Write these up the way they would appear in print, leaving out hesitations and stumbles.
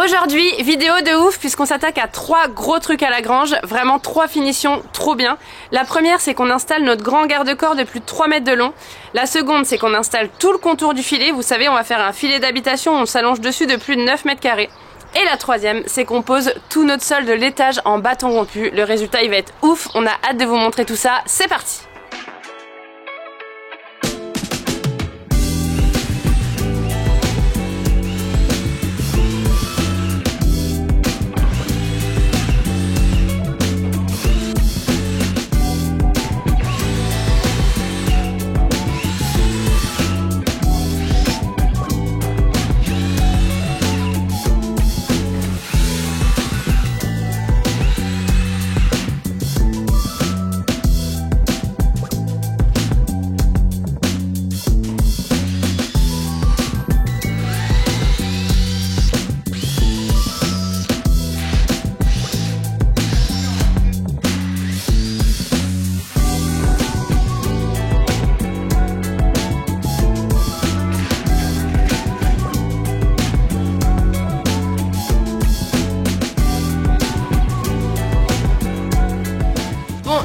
Aujourd'hui, vidéo de ouf puisqu'on s'attaque à 3 gros trucs à la grange, vraiment 3 finitions trop bien. La première, c'est qu'on installe notre grand garde-corps de plus de 3 mètres de long. La seconde, c'est qu'on installe tout le contour du filet. Vous savez, on va faire un filet d'habitation, on s'allonge dessus de plus de 9 mètres carrés. Et la troisième, c'est qu'on pose tout notre sol de l'étage en bâton rompu. Le résultat, il va être ouf, on a hâte de vous montrer tout ça, c'est parti!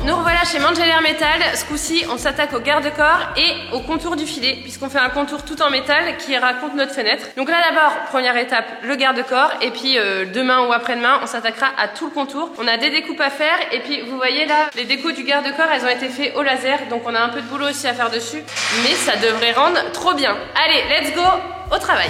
Nous revoilà chez Mangeler Metal. Ce coup-ci, on s'attaque au garde-corps et au contour du filet, puisqu'on fait un contour tout en métal qui raconte notre fenêtre. Donc là d'abord, première étape, le garde-corps, et puis demain ou après-demain, on s'attaquera à tout le contour. On a des découpes à faire, et puis vous voyez là, les décos du garde-corps, elles ont été faites au laser, donc on a un peu de boulot aussi à faire dessus, mais ça devrait rendre trop bien. Allez, let's go, au travail!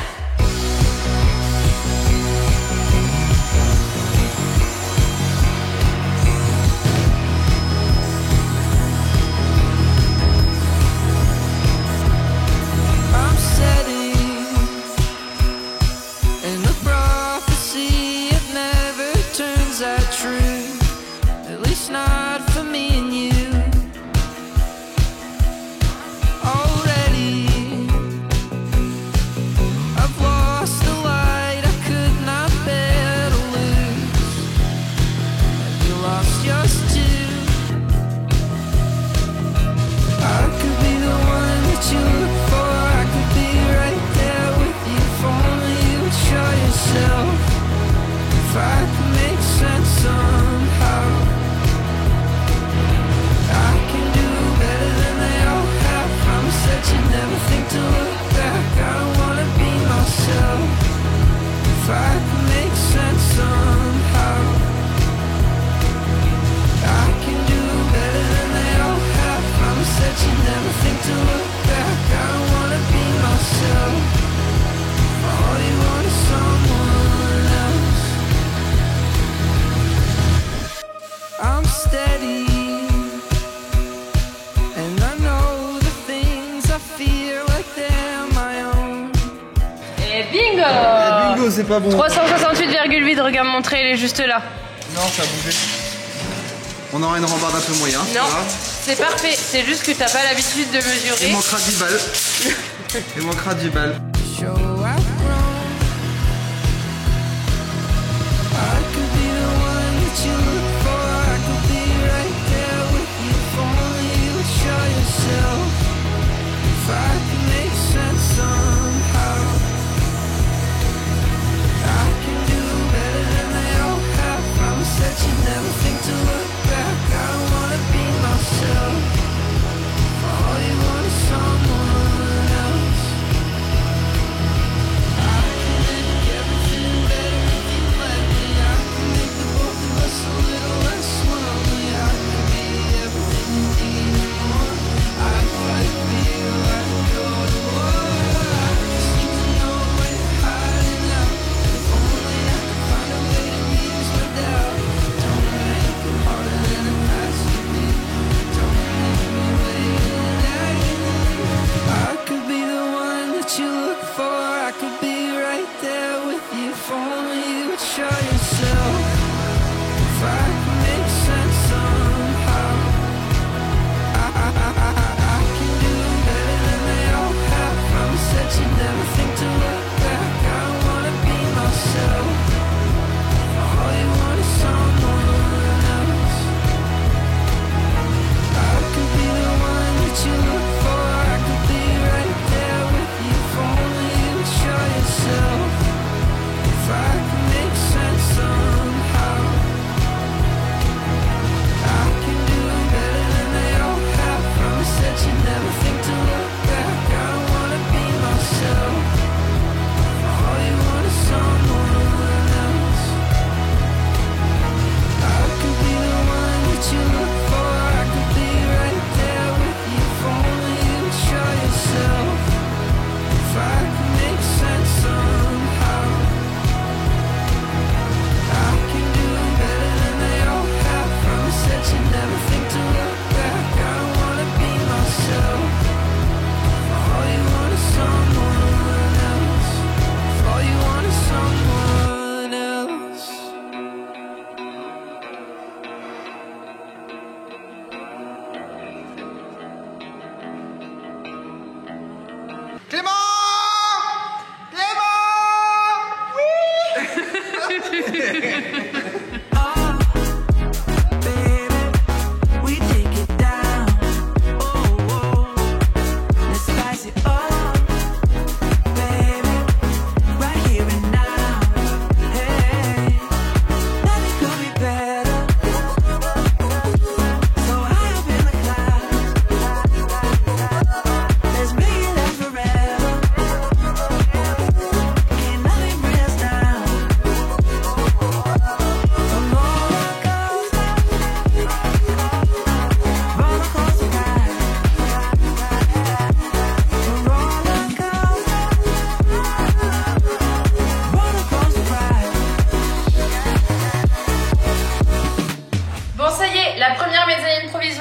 Bingo, c'est pas bon. 368,8, regarde mon trait, il est juste là. Non, ça a bougé. On aura une rambarde un peu moyen. Non, c'est parfait. C'est juste que t'as pas l'habitude de mesurer. Il manquera 10 balles. Il manquera 10 balles.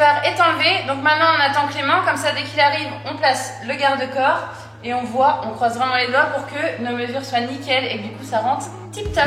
provisoire est enlevé. Donc maintenant on attend Clément, comme ça dès qu'il arrive, on place le garde-corps et on voit, on croise vraiment les doigts pour que nos mesures soient nickel et que du coup ça rentre tip top.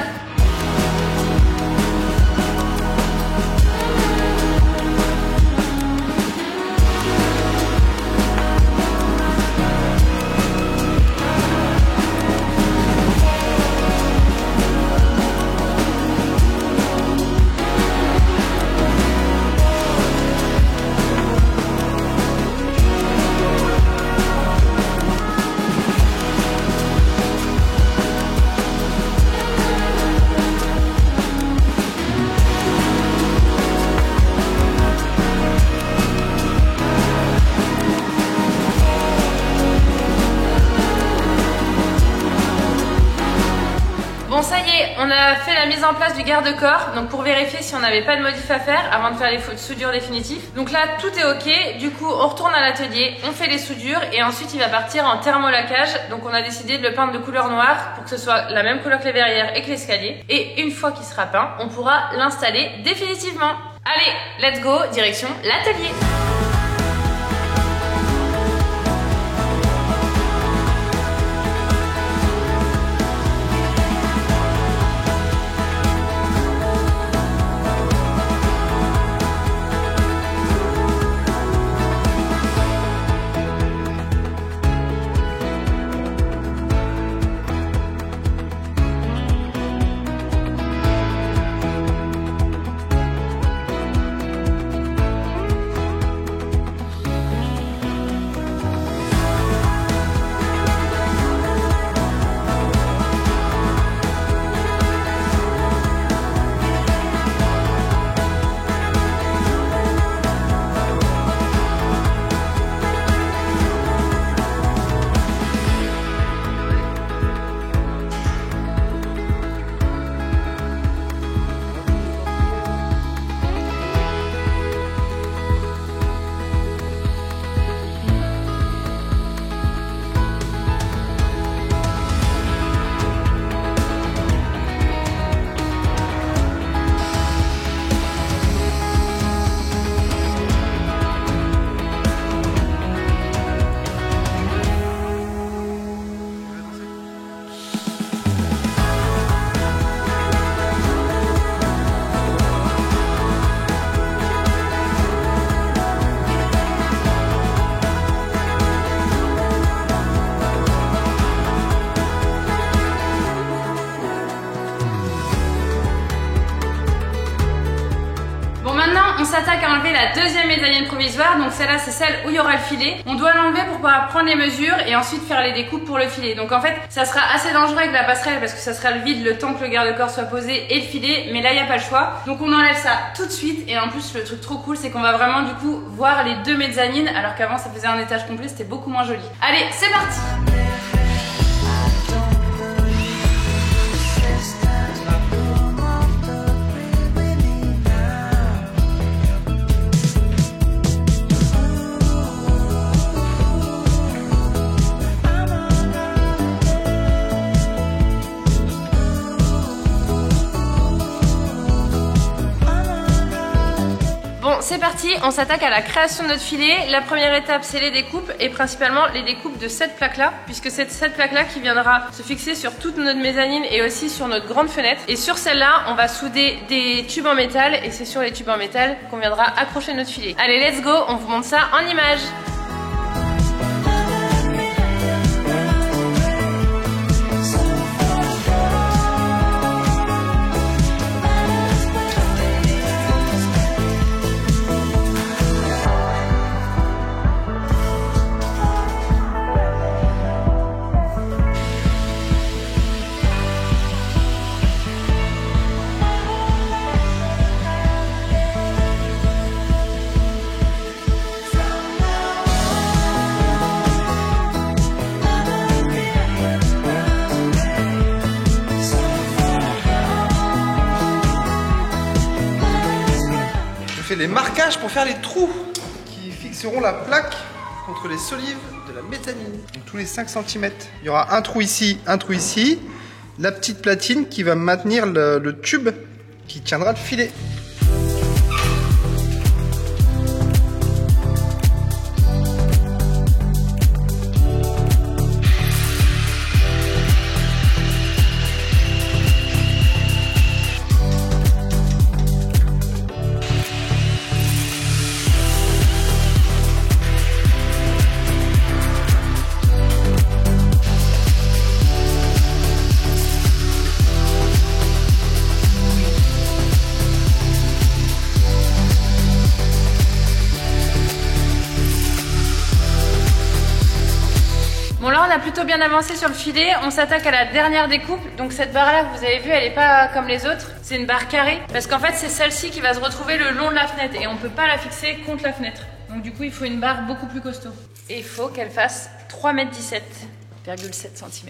Bon, ça y est, on a fait la mise en place du garde-corps, donc pour vérifier si on n'avait pas de modif à faire avant de faire les soudures définitives. Donc là, tout est ok, du coup on retourne à l'atelier, on fait les soudures et ensuite il va partir en thermolaquage. Donc on a décidé de le peindre de couleur noire pour que ce soit la même couleur que les verrières et que l'escalier. Et une fois qu'il sera peint, on pourra l'installer définitivement. Allez, let's go, direction l'atelier. On s'attaque à enlever la deuxième mezzanine provisoire, donc celle-là c'est celle où il y aura le filet. On doit l'enlever pour pouvoir prendre les mesures et ensuite faire les découpes pour le filet. Donc en fait ça sera assez dangereux avec la passerelle parce que ça sera le vide le temps que le garde-corps soit posé et le filet, mais là il n'y a pas le choix. Donc on enlève ça tout de suite et en plus le truc trop cool c'est qu'on va vraiment du coup voir les deux mezzanines alors qu'avant ça faisait un étage complet, c'était beaucoup moins joli. Allez, c'est parti! C'est parti, on s'attaque à la création de notre filet. La première étape c'est les découpes et principalement les découpes de cette plaque là puisque c'est cette plaque là qui viendra se fixer sur toute notre mezzanine et aussi sur notre grande fenêtre. Et sur celle-là on va souder des tubes en métal et c'est sur les tubes en métal qu'on viendra accrocher notre filet. Allez, let's go, on vous montre ça en images. Les marquages pour faire les trous qui fixeront la plaque contre les solives de la mezzanine. Donc, tous les 5 cm. Il y aura un trou ici, la petite platine qui va maintenir le tube qui tiendra le filet. plutôt bien avancé sur le filet. On s'attaque à la dernière découpe. Donc cette barre là, vous avez vu, elle est pas comme les autres. C'est une barre carrée. Parce qu'en fait, c'est celle-ci qui va se retrouver le long de la fenêtre. Et on peut pas la fixer contre la fenêtre. Donc du coup, il faut une barre beaucoup plus costaud. Et il faut qu'elle fasse 3,17 m, 7 cm.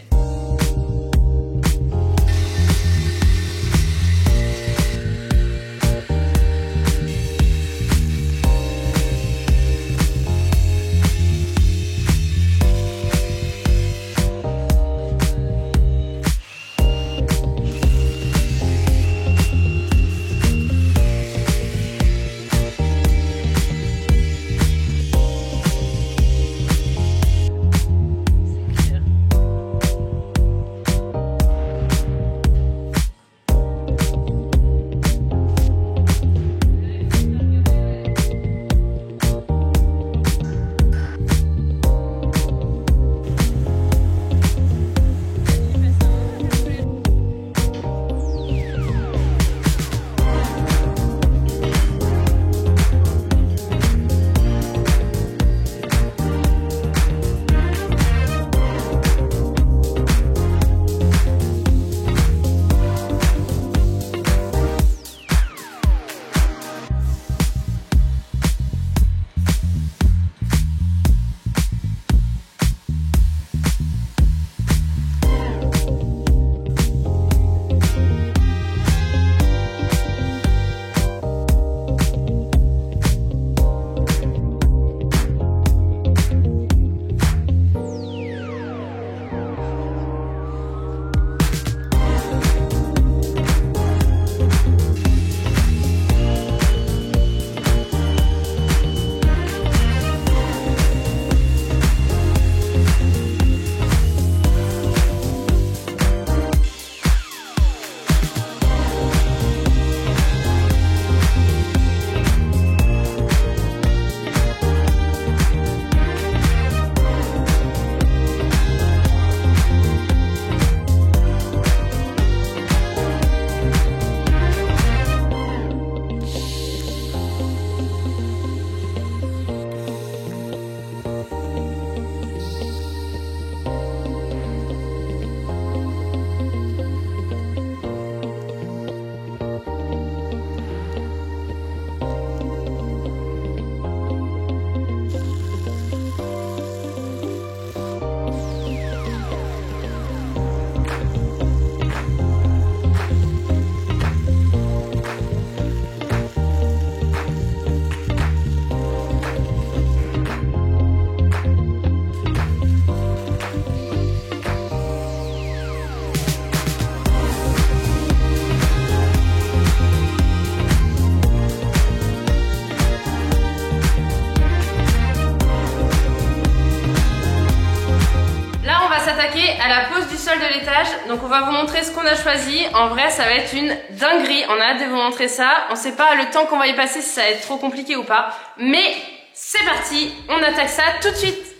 À la pose du sol de l'étage, donc on va vous montrer ce qu'on a choisi. En vrai ça va être une dinguerie, on a hâte de vous montrer ça. On sait pas le temps qu'on va y passer, si ça va être trop compliqué ou pas. Mais c'est parti, on attaque ça tout de suite.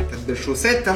T'as de belles chaussettes hein.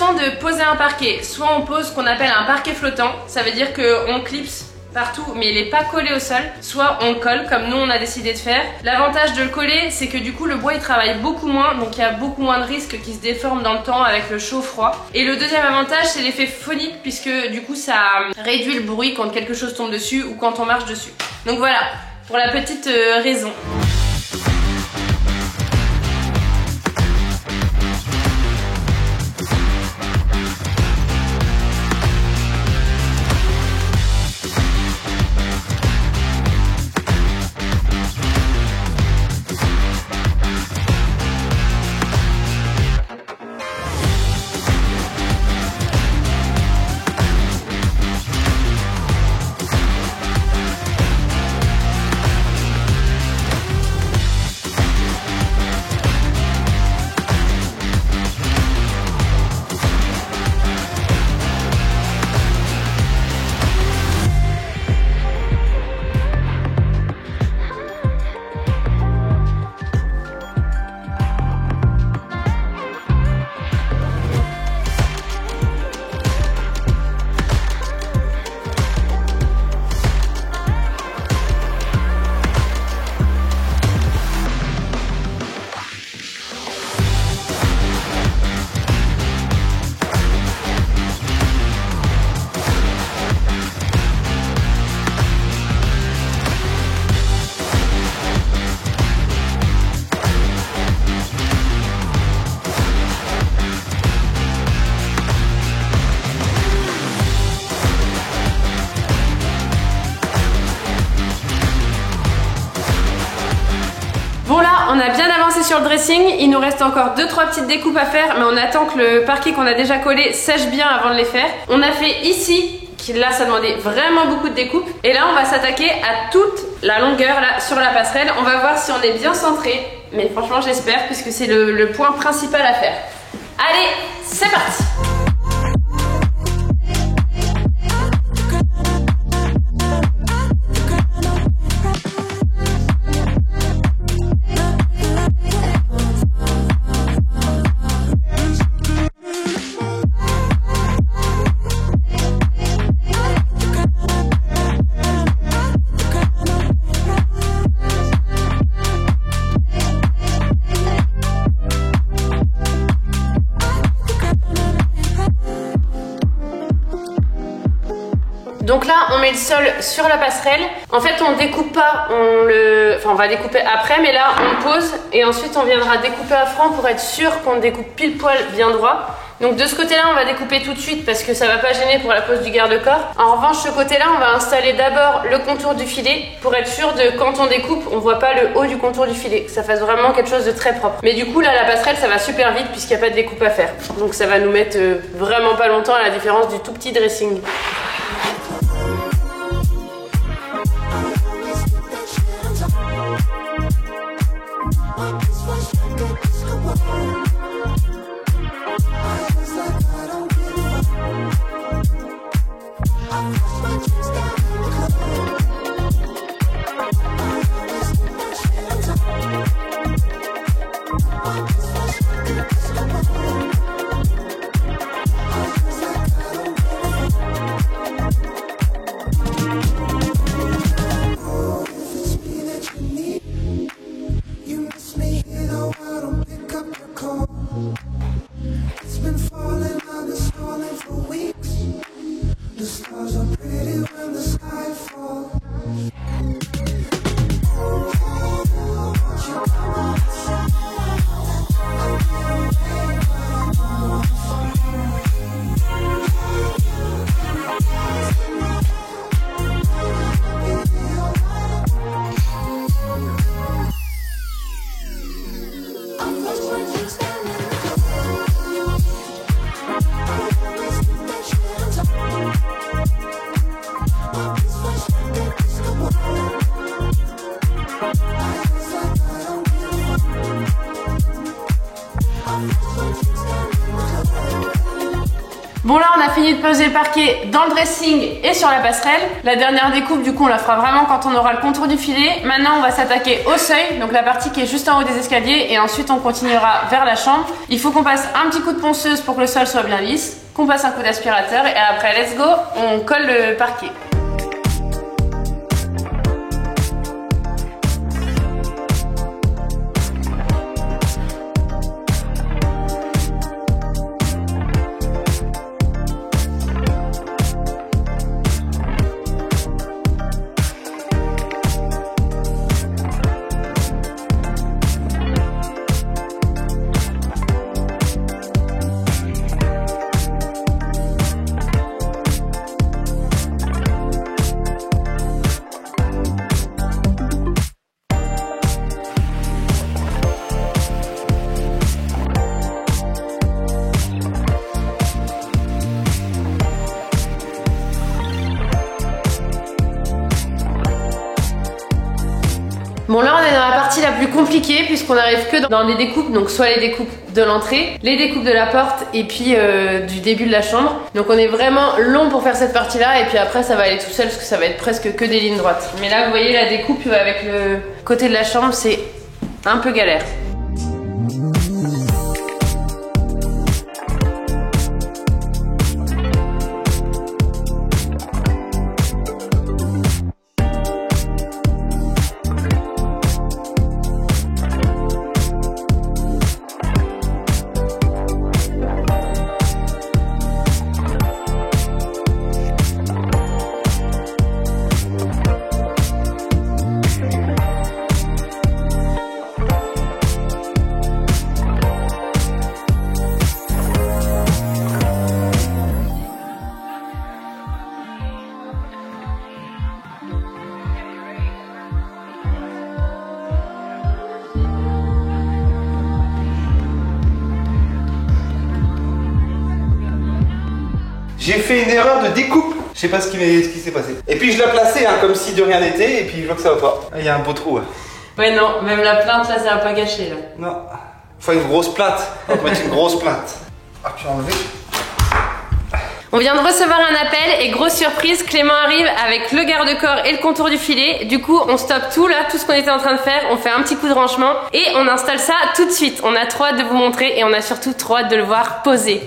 De poser un parquet, soit on pose ce qu'on appelle un parquet flottant, ça veut dire qu'on clipse partout, mais il est pas collé au sol, soit on le colle comme nous on a décidé de faire. L'avantage de le coller, c'est que du coup le bois il travaille beaucoup moins, donc il y a beaucoup moins de risques qu'il se déforme dans le temps avec le chaud-froid. Et le deuxième avantage, c'est l'effet phonique, puisque du coup ça réduit le bruit quand quelque chose tombe dessus ou quand on marche dessus. Donc voilà, pour la petite raison. On a bien avancé sur le dressing, il nous reste encore 2-3 petites découpes à faire, mais on attend que le parquet qu'on a déjà collé sèche bien avant de les faire. On a fait ici, qui là ça demandait vraiment beaucoup de découpes, et là on va s'attaquer à toute la longueur là sur la passerelle. On va voir si on est bien centré, mais franchement j'espère, puisque c'est le point principal à faire. Allez, c'est parti! Donc là, on met le sol sur la passerelle. En fait, on découpe pas, on va découper après, mais là, on pose et ensuite on viendra découper à franc pour être sûr qu'on découpe pile poil bien droit. Donc de ce côté-là, on va découper tout de suite parce que ça va pas gêner pour la pose du garde-corps. En revanche, ce côté-là, on va installer d'abord le contour du filet pour être sûr de quand on découpe, on voit pas le haut du contour du filet, que ça fasse vraiment quelque chose de très propre. Mais du coup, là, la passerelle, ça va super vite puisqu'il n'y a pas de découpe à faire. Donc ça va nous mettre vraiment pas longtemps à la différence du tout petit dressing. Bon là on a fini de poser le parquet dans le dressing et sur la passerelle. La dernière découpe du coup on la fera vraiment quand on aura le contour du filet. Maintenant on va s'attaquer au seuil, donc la partie qui est juste en haut des escaliers, et ensuite on continuera vers la chambre. Il faut qu'on passe un petit coup de ponceuse pour que le sol soit bien lisse, qu'on passe un coup d'aspirateur et après let's go, on colle le parquet. Bon là on est dans la partie la plus compliquée puisqu'on n'arrive que dans les découpes, donc soit les découpes de l'entrée, les découpes de la porte et puis du début de la chambre. Donc on est vraiment long pour faire cette partie là et puis après ça va aller tout seul parce que ça va être presque que des lignes droites. Mais là vous voyez la découpe avec le côté de la chambre, c'est un peu galère. J'ai fait une erreur de découpe. Je sais pas ce qui s'est passé. Et puis je l'ai placé comme si de rien n'était et puis je vois que ça va pas. Il y a un beau trou. Ouais non, même la plainte là ça va pas gâcher là. Non. Faut une grosse plate. On va mettre une grosse plate. Ah tu as enlevé. On vient de recevoir un appel et grosse surprise, Clément arrive avec le garde-corps et le contour du filet. Du coup on stoppe tout là, tout ce qu'on était en train de faire, on fait un petit coup de rangement et on installe ça tout de suite. On a trop hâte de vous montrer et on a surtout trop hâte de le voir poser.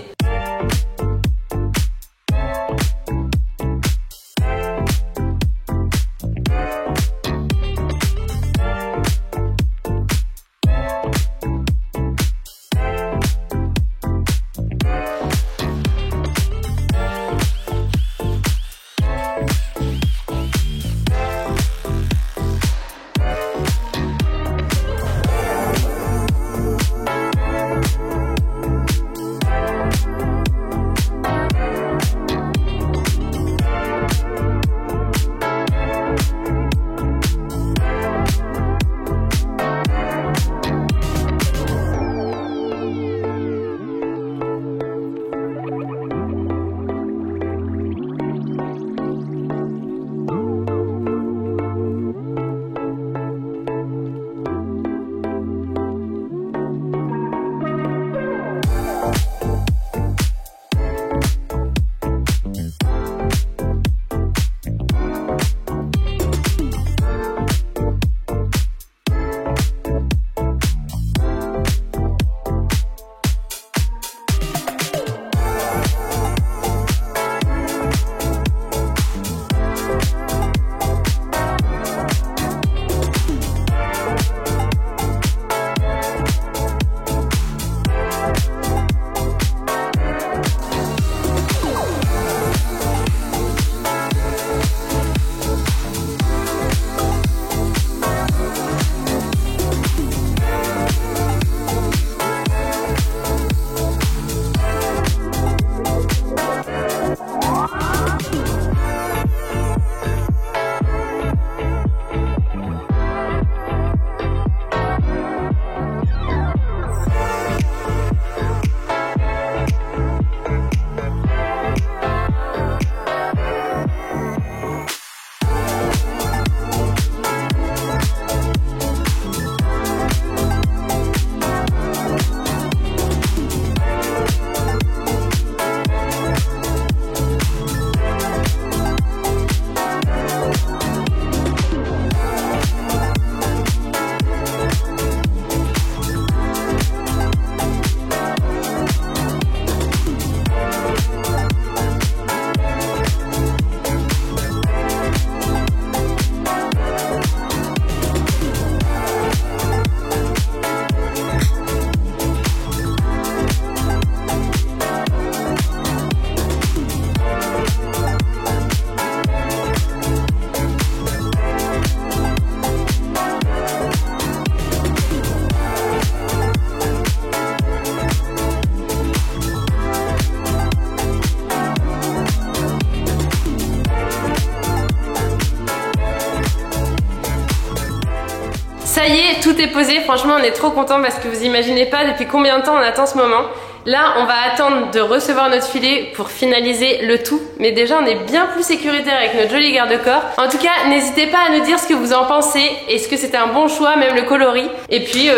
Ça y est, tout est posé, franchement on est trop contents parce que vous imaginez pas depuis combien de temps on attend ce moment. Là, on va attendre de recevoir notre filet pour finaliser le tout. Mais déjà, on est bien plus sécuritaire avec notre joli garde-corps. En tout cas, n'hésitez pas à nous dire ce que vous en pensez. Est-ce que c'était un bon choix, même le coloris? Et puis,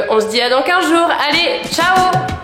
on se dit à dans 15 jours. Allez, ciao!